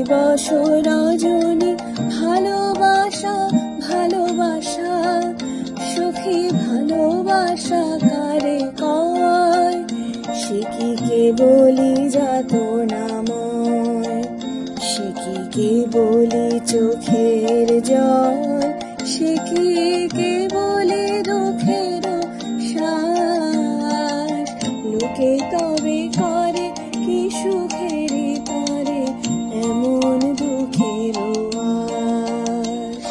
দিবস রজনী ভালোবাসা ভালোবাসা সখী ভালোবাসা কারে কয় সে কি কেবলি যাতনাময় সে কি কেবলি চোখের জল সে কি কেবলি দুঃখের শ্বাস লোকে তবে করে কি সুখের করে এমন দুঃখের আশ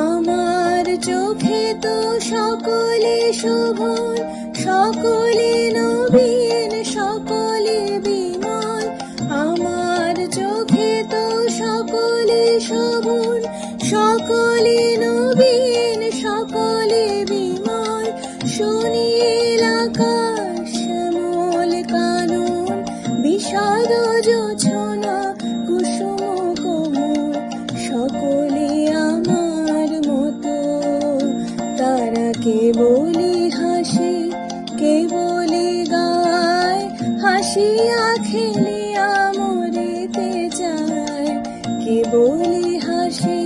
আমার চোখে তো সকলে শোভন সকলে নবীন সকলে বিমল আমার চোখে তো সকলে শোভন সকলে নবীন সকলে বিমল সুনীল আকাশ শ্যামল কানন বিষাদ জোছনা কুসুম কোমল সকলে আমার মতো তারা কেবলি হাসি কেবলি গায় হাসিয়া খেলিয়া মরিতে চায় কেবলি হাসি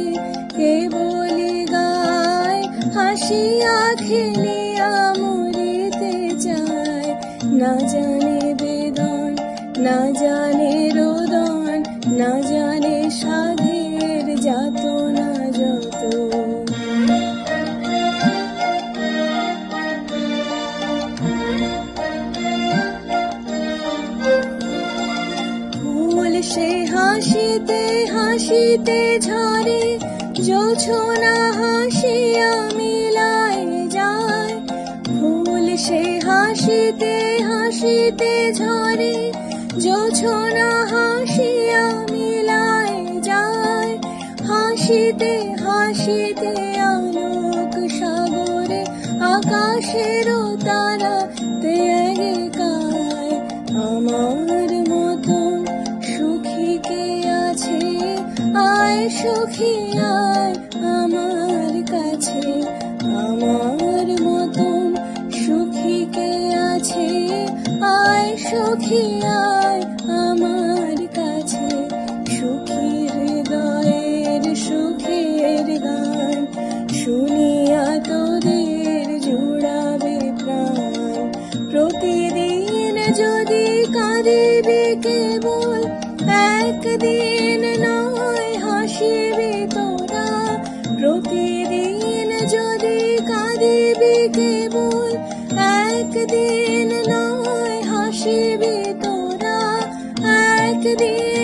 কেবলি গায় হাসিয়া খেলিয়া মরিতে চায় না জানে বেদন না জানে রোদন না জানে সাধের যাতনা যত ফুল সে হাসিতে হাসিতে ঝরে জোছনা হাসিয়া মিলায় যায় ফুল সে হাসিতে হাসিতে ঝরে জোছনা হাসিয়া মিলায় যায় হাসিতে হাসিতে আলোক সাগরে আকাশের তারা তেয়ে গায় আমার মতন সুখী কে আছে আয় সুখী আয় আমার কাছে আমার মতন সুখী কে আছে আয় সুখী আয় আমার কাছে সুখী হৃদয়ের সুখের গান শুনিয়া তোদের জুড়াবে প্রাণ প্রতিদিন যদি কাঁদিবি কেবল একদিন নয় হাসিবি তোরা প্রতিদিন যদি কাঁদিবি কেবল একদিন নয় হাসিবি তোরা একদিন